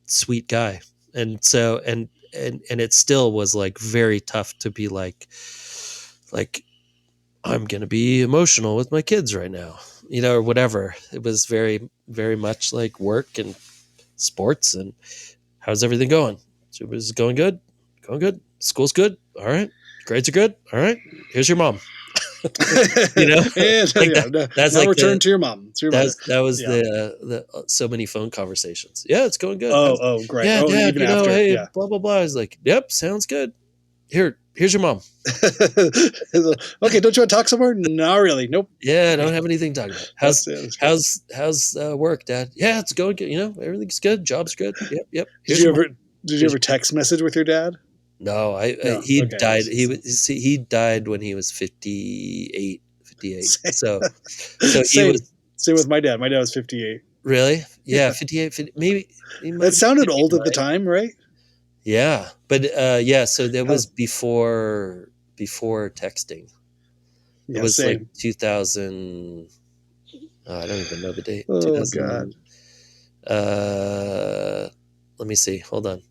sweet guy, and so and it still was like very tough to be like I'm gonna be emotional with my kids right now, or whatever. It was very, very much like work and sports and how's everything going? So it was going good. School's good. All right. Grades are good. All right. Here's your mom. That's like return to your mom. That was the so many phone conversations. Yeah, it's going good. Oh, great. Yeah, Dad, even after, hey, blah blah blah. I was like, yep, sounds good. Here's your mom. Okay, don't you want to talk somewhere? No, really. Nope. Yeah, I don't have anything to talk about. How's work, Dad? Yeah, it's going good. Everything's good. Job's good. Yep. Did you ever text message with your dad? No, he died. He died when he was 58. So same with my dad. My dad was 58. Really? Yeah, 58. Maybe that sounded old at the time, right? Yeah, but so that was before texting. It was same. like 2000. I don't even know the date. Oh 2000, God. Let me see. Hold on.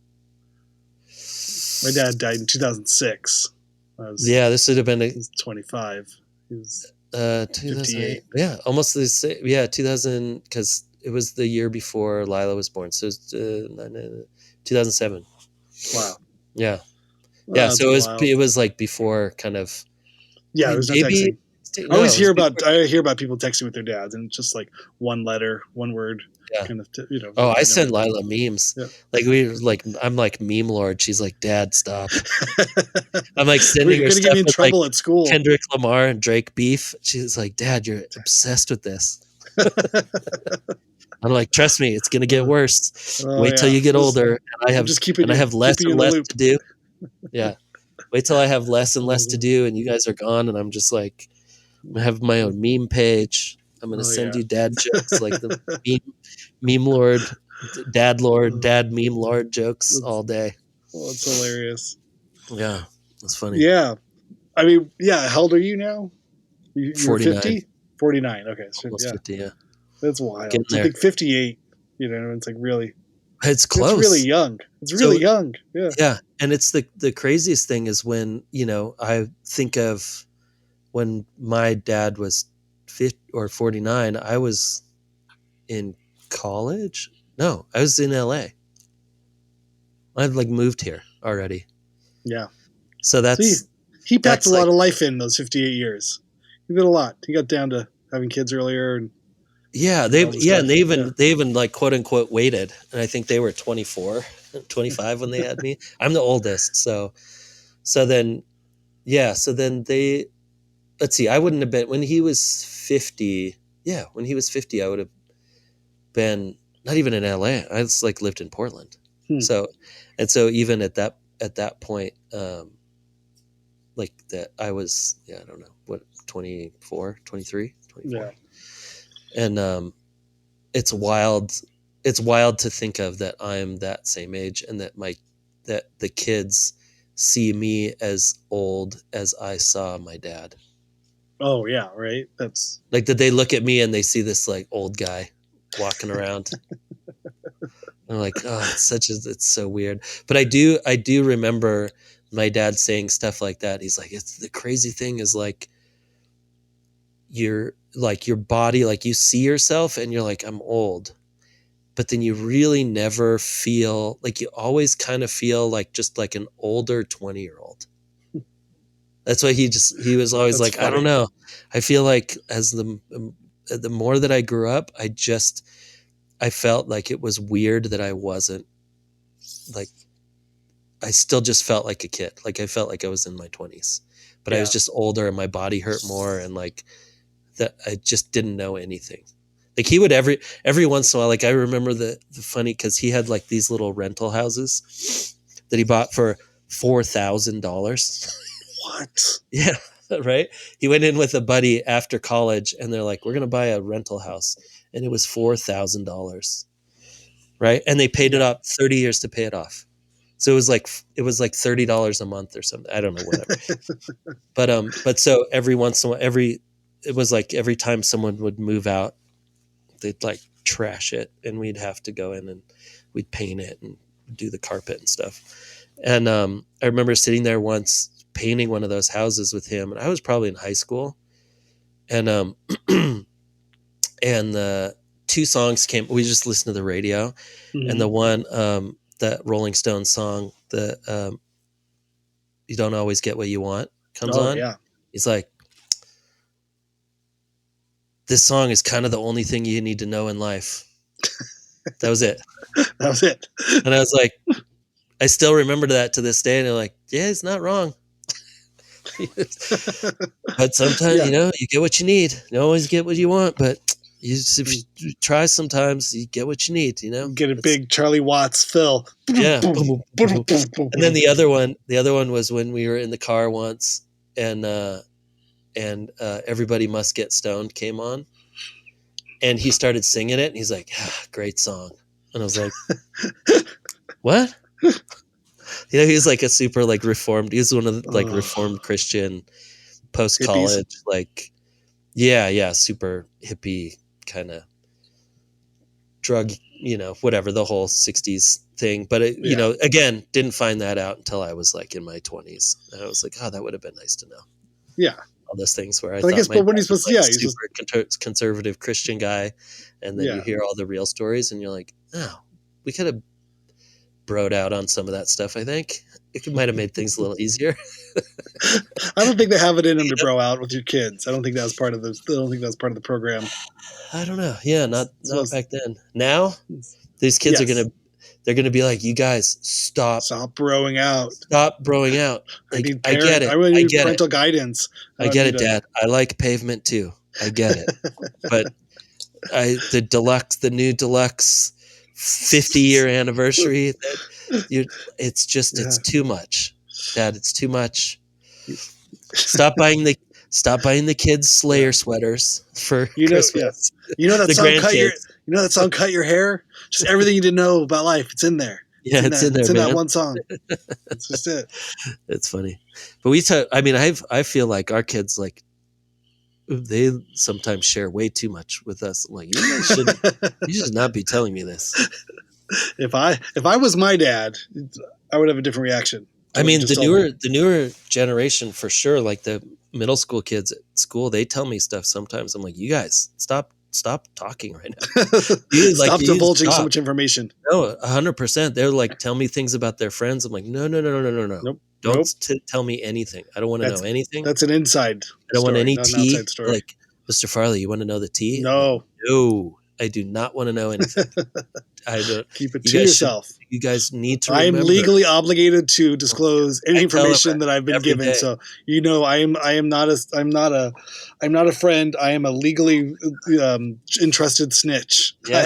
My dad died in 2006. This would have been. He was 25. He was 58. Yeah, almost the same. Yeah, 2000, because it was the year before Lila was born. So it's 2007. Wow. Yeah. Yeah. So it was like before kind of. Yeah, it was not texting. I always hear about people texting with their dads, and it's just like one letter, one word. Yeah. Kind of, Oh, I send Lila memes. Yeah. I'm like meme lord. She's like, Dad, stop. I'm like sending her stuff get me in trouble like at school. Kendrick Lamar and Drake beef. She's like, Dad, you're obsessed with this. I'm like, trust me, it's gonna get worse. Wait till you get older, and I have less and less to do. Yeah. Wait till I have less and less to do, and you guys are gone, and I'm just like, I'm gonna have my own meme page. I'm gonna send you dad jokes like the meme lord, dad meme lord jokes all day. Well, it's hilarious. Yeah, that's funny. Yeah, I mean, how old are you now? You're 49. 50? 49. Okay, so, almost 50. Yeah, that's wild. I think 58. It's like really. It's close. It's really young. It's really young. Yeah. Yeah. And it's the craziest thing is when, I think of when my dad was 50 or 49, I was in college. No, I was in LA. I've moved here already. Yeah. So he packed a lot of life in those 58 years. He did a lot. He got down to having kids earlier. And they even quote unquote waited. And I think they were 24, 25 when they had me. I'm the oldest. So then they, let's see, I wouldn't have been, when he was 50. Yeah. When he was 50, I would have been not even in LA. I just lived in Portland. So even at that point, that I was, I don't know what, 24, 23, 24. Yeah. And, it's wild to think of that I'm that same age and that the kids see me as old as I saw my dad. Oh yeah. Right. That's that they look at me and they see this old guy walking around. I'm like, oh, it's so weird. But I do remember my dad saying stuff like that. He's like, it's the crazy thing is your body, you see yourself and you're like, I'm old, but then you really never feel you always kind of feel just like an older 20-year-old. That's why he was always funny. I don't know. I feel like as the more that I grew up, I felt like it was weird that I wasn't I still just felt like a kid. I felt like I was in my 20s, but I was just older and my body hurt more. And that I just didn't know anything. He would every once in a while, I remember the funny, cause he had these little rental houses that he bought for $4,000. What? Yeah. Right. He went in with a buddy after college and they're like, we're going to buy a rental house. And it was $4,000. Right. And they paid it up 30 years to pay it off. So it was $30 a month or something. I don't know, whatever. But so every once in a while, it was every time someone would move out, they'd trash it and we'd have to go in and we'd paint it and do the carpet and stuff. And I remember sitting there once painting one of those houses with him, and I was probably in high school. And and the two songs came. We just listened to the radio, and the one that Rolling Stones song, the "You Don't Always Get What You Want" comes on. Yeah. He's like, this song is kind of the only thing you need to know in life. That was it. That was it. And I was like, I still remember that to this day. And they're like, yeah, it's not wrong. But sometimes, you get what you need. You don't always get what you want, but if you try sometimes, you get what you need, Get a big Charlie Watts fill. Yeah. And then the other one was when we were in the car once and Everybody Must Get Stoned came on and he started singing it and he's like, great song. And I was like, what? He was a super reformed. He was one of the reformed Christian post-college, super hippie kind of drug, whatever, the whole 60s thing. But again, didn't find that out until I was in my 20s. And I was like, oh, that would have been nice to know. Yeah. All those things where I guess, but when he's supposed to, super conservative Christian guy, and then you hear all the real stories, and you're like, oh, we could have broed out on some of that stuff. I think it might have made things a little easier. I don't think they have it in them to bro out with your kids. I don't think that was part of the program. I don't know. Yeah, not back then. Now these kids they're gonna be like, you guys stop broing out. Stop broing out. I get it. I really need parental guidance. I get it, Dad. I like Pavement too. I get it. But the new deluxe 50-year anniversary, it's too much. Dad, it's too much. Stop buying the kids Slayer sweaters for Christmas. That song Cut Your Hair? Just everything you didn't know about life. It's in there. Yeah, it's in there. It's in that one song. That's just it. It's funny. But I feel like our kids, they sometimes share way too much with us. I'm like, you should not be telling me this. If I was my dad, I would have a different reaction. I mean, the newer generation for sure, like the middle school kids at school, they tell me stuff sometimes. I'm like, you guys stop talking right now. Stop divulging so much information. No, 100%. They're like, tell me things about their friends. I'm like, no. Nope. Don't tell me anything. I don't want to know anything. That's an inside. I don't want any tea. Like, Mr. Farley, you want to know the tea? No, I do not want to know anything. I don't. Keep it to yourself. You guys need to. I am legally obligated to disclose any information that I've been given. Day. So I am not a friend. I am a legally entrusted snitch. Yeah.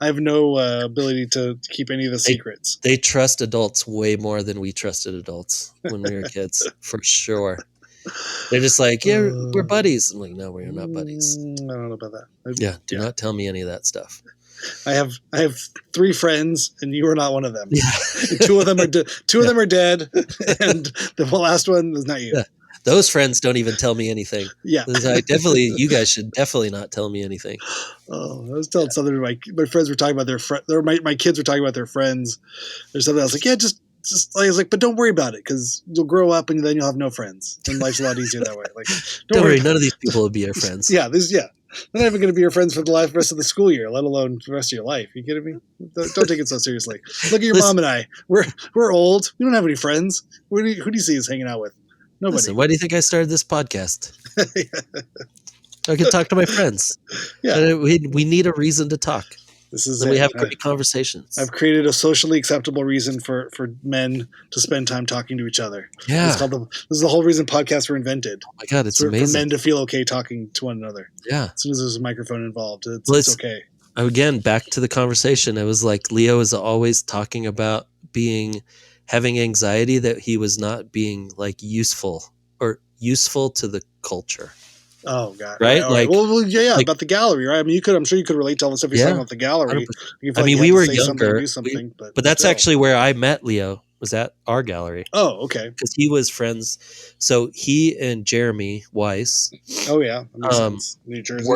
I have no ability to keep any of the secrets. They trust adults way more than we trusted adults when we were kids, for sure. They're just like, yeah, we're buddies. I'm like, no, we're not buddies. I don't know about that. Do not tell me any of that stuff. I have 3 friends, and you are not one of them. Yeah. Two of them are dead, and the last one is not you. Yeah. Those friends don't even tell me anything. Yeah, you guys should definitely not tell me anything. Oh, I was telling something. My friends were talking about their friends. My kids were talking about their friends. There's something else. Like, yeah, just I was like, but don't worry about it, because you'll grow up and then you'll have no friends, and life's a lot easier that way. Like, don't worry, none of these people will be your friends. Yeah. They're not even going to be your friends for the rest of the school year, let alone the rest of your life. You kidding me? Don't take it so seriously. Look at your mom and I. We're old. We don't have any friends. Who do you see us hanging out with? Nobody. Listen, why do you think I started this podcast? I can talk to my friends. Yeah, we need a reason to talk. We have great conversations. I've created a socially acceptable reason for men to spend time talking to each other. Yeah. This is the whole reason podcasts were invented. Oh my God, it's amazing. For men to feel okay talking to one another. Yeah. As soon as there's a microphone involved, it's okay. Again, back to the conversation. It was like Leo is always talking about having anxiety that he was not being like useful to the culture. Oh God! Right? Like, well, yeah, about the gallery, right? I mean, I'm sure you could relate to all the stuff you're saying about the gallery. I mean, we were younger, but that's actually where I met Leo. Was at our gallery. Oh, okay. Because he was friends. So he and Jeremy Weiss. Oh yeah, New Jersey.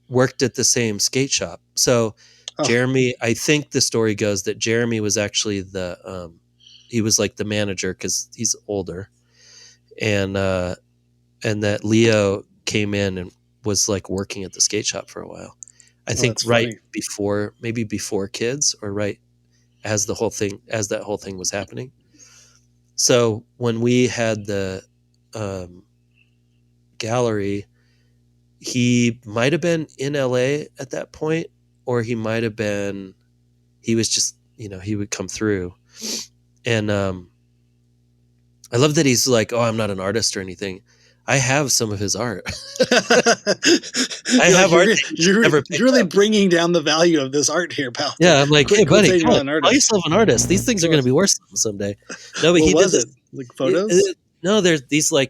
worked at the same skate shop. So Jeremy, I think the story goes that Jeremy was actually he was like the manager because he's older, and that Leo came in and was like working at the skate shop for a while. I think before kids, or right as that whole thing was happening. So when we had the gallery, he might have been in LA at that point, or he was just, he would come through. And I love that he's like, oh, I'm not an artist or anything. I have some of his art. I have art. You're really bringing down the value of this art here, pal. Yeah, I'm like, hey, buddy, call yourself an artist. These things are going to be worth someday. No, but he did this. Like photos? No, they're cuttings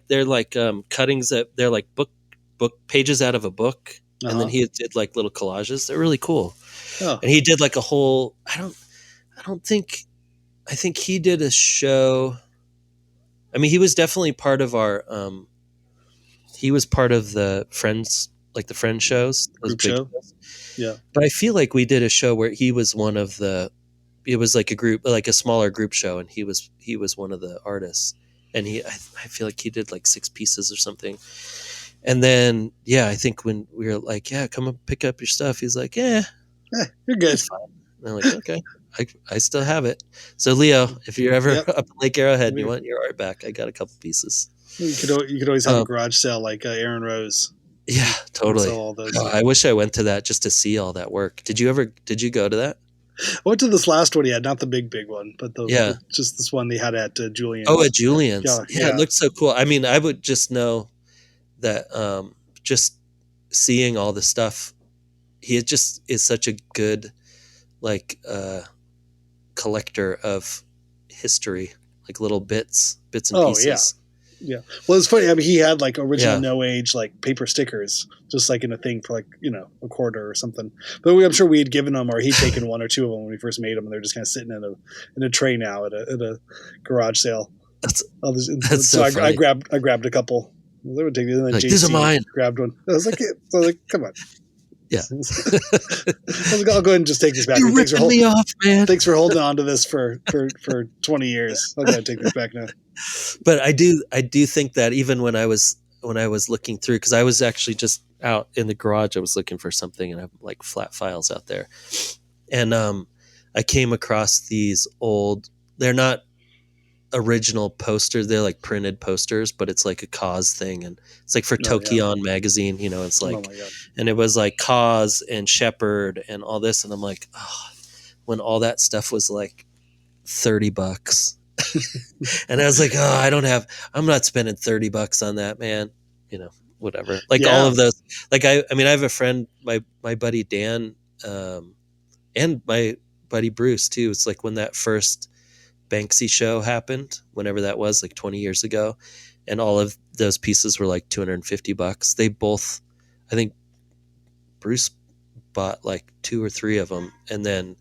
that they're like book pages out of a book, and then he did like little collages. They're really cool. Oh. And he did like a whole. I think he did a show. I mean, he was definitely part of our. He was part of the Friends, like the Friends shows. Group show? Yeah. But I feel like we did a show where he was one of the, it was like a group, like a smaller group show. And he was one of the artists. And I feel like he did like 6 pieces or something. And then, I think when we were like, come up, pick up your stuff. He's like, you're good. And I'm like, okay, I still have it. So Leo, if you're ever up at Lake Arrowhead and you want your art back, I got a couple pieces. You could always have a garage sale like Aaron Rose. Yeah, totally. I wish I went to that just to see all that work. Did you go to that? I went to this last one he had, not the big one, but just this one they had at Julian's. Oh, at Julian's. Yeah, it looked so cool. I mean, I would just know that just seeing all the stuff, he just is such a good collector of history, like little bits and pieces. Yeah. Well, it's funny. I mean, he had like original No Age like paper stickers, just like in a thing for like a quarter or something. But I'm sure we had given them, or he'd taken 1 or 2 of them when we first made them, and they're just kind of sitting in a tray now at a garage sale. That's so I grabbed a couple. They would take these. These are mine. Grabbed one. I was like, come on. Yeah. I'll go ahead and just take this back. You're ripping me off, man. Thanks for holding on to this for 20 years. I'll go ahead and take this back now. But I do think that even when I was looking through, because I was actually just out in the garage, I was looking for something, and I have like flat files out there, and I came across these old. They're not original posters; they're like printed posters, but it's like a cause thing, and it's like for Tokion magazine. You know, it's like, and it was like Cause and Shepherd and all this, and I'm like, oh, when all that stuff was like $30. And I was like, oh, I'm not spending $30 on that, man. You know, whatever. Like all of those, like, I mean, I have a friend, my buddy Dan, and my buddy Bruce too. It's like when that first Banksy show happened, whenever that was, like 20 years ago. And all of those pieces were like $250. They both, I think Bruce bought like 2 or 3 of them. And then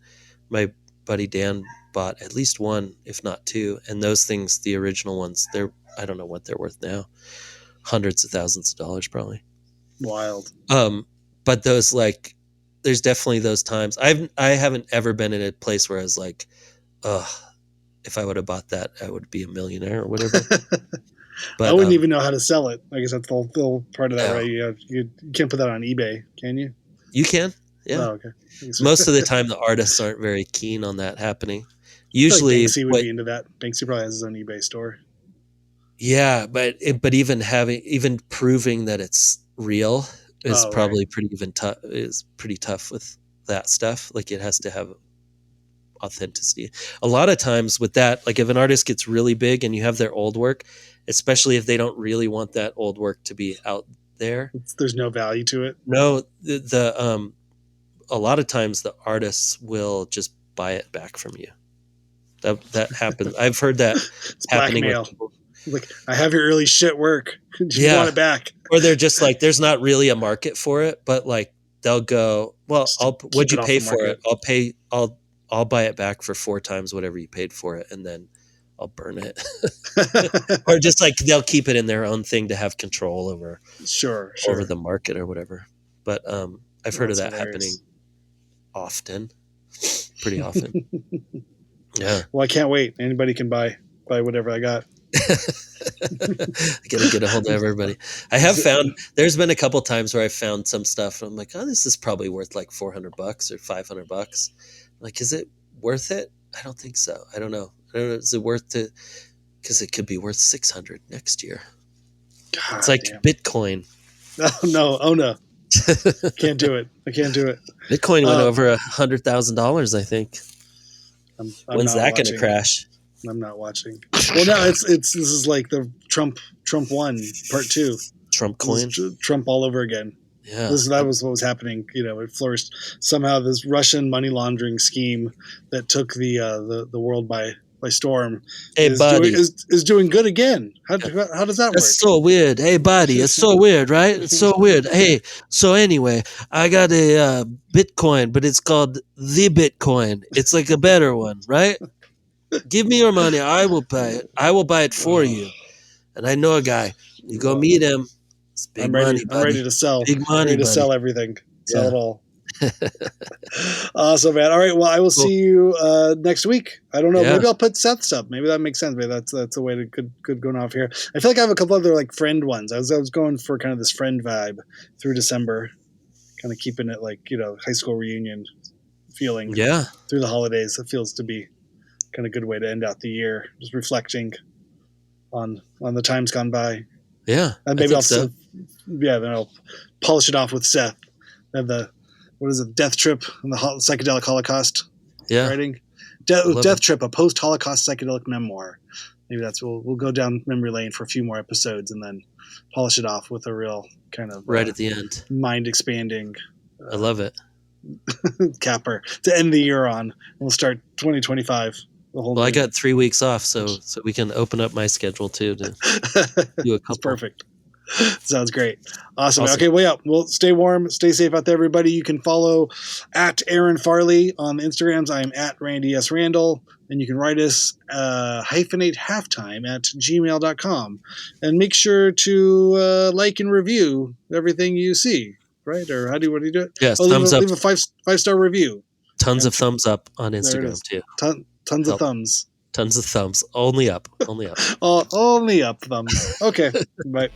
my buddy Dan bought at least 1, if not 2. And those things, the original ones, I don't know what they're worth now. Hundreds of thousands of dollars, probably. Wild. But those, like, there's definitely those times. I haven't ever been in a place where I was like, if I would have bought that, I would be a millionaire or whatever. But I wouldn't even know how to sell it. I guess that's the whole part of that, right? You can't put that on eBay, can you? You can. Yeah. Oh, okay. Most of the time, the artists aren't very keen on that happening. Usually, Banksy would be into that. Banksy probably has his own eBay store. Yeah, but even proving that it's real is probably pretty tough with that stuff. Like, it has to have authenticity. A lot of times with that, like if an artist gets really big and you have their old work, especially if they don't really want that old work to be out there, there's no value to it. No, a lot of times the artists will just buy it back from you. That happens. I've heard that happening with people. Like, I have your early shit work. Do you want it back? Or they're just like, there's not really a market for it, but like they'll go, well, what'd you pay for it? I'll buy it back for 4 times whatever you paid for it, and then I'll burn it. Or just like they'll keep it in their own thing to have control over over the market or whatever. But I've heard of that happening often, pretty often. Yeah. Well, I can't wait. Anybody can buy whatever I got. I gotta get a hold of everybody. I have found there's been a couple times where I found some stuff and I'm like, oh, this is probably worth like $400 or $500. Like, is it worth it? I don't think so. I don't know. Is it worth it? Because it could be worth 600 next year. God, it's like Bitcoin. Oh no. Can't do it. I can't do it. Bitcoin went over $100,000, I think. When's that going to crash? I'm not watching. Well, no, this is like the Trump 1 part 2. Trump coin. Trump all over again. Yeah, that was what was happening. You know, it flourished somehow. This Russian money laundering scheme that took the world by storm. Hey, buddy, is doing good again. How does that work? That's so weird. Hey, buddy, it's so weird, right? It's so weird. Hey, so anyway, I got a Bitcoin, but it's called the Bitcoin. It's like a better one, right? Give me your money. I will pay it. I will buy it for you. And I know a guy. You go meet him. It's big money, buddy. I'm ready to sell. Big money, I'm ready to sell everything. Sell it all. Awesome, man. All right. Well, I will see you next week. I don't know. Yeah. Maybe I'll put Seth's up. Maybe that makes sense. Maybe that's a way to good going off here. I feel like I have a couple other like friend ones. I was going for kind of this friend vibe through December, kind of keeping it like, you know, high school reunion feeling. Yeah. Through the holidays, it feels to be kind of good way to end out the year. Just reflecting on the times gone by. Yeah. And maybe then I'll polish it off with Seth and what is it? Death Trip and the Psychedelic Holocaust writing. Death Trip, a post-Holocaust psychedelic memoir. Maybe we'll go down memory lane for a few more episodes and then polish it off with a real kind of right at the end, mind expanding. I love it. Capper to end the year on. We'll start 2025. Well, I got 3 weeks off, so we can open up my schedule too to do a couple. That's perfect. Sounds great. Awesome. Okay, well, stay warm, stay safe out there, everybody. You can follow at Aaron Farley on the Instagrams. I'm at Randy S. Randall, and you can write us hyphenate halftime at gmail.com. And make sure to like and review everything you see. right? Or what do you do it? Yes, thumbs up. Leave a 5-star review. Tons of thumbs up on Instagram too. Tons of thumbs. Tons of thumbs. Only up. Only up. Only up thumbs. Okay. Bye.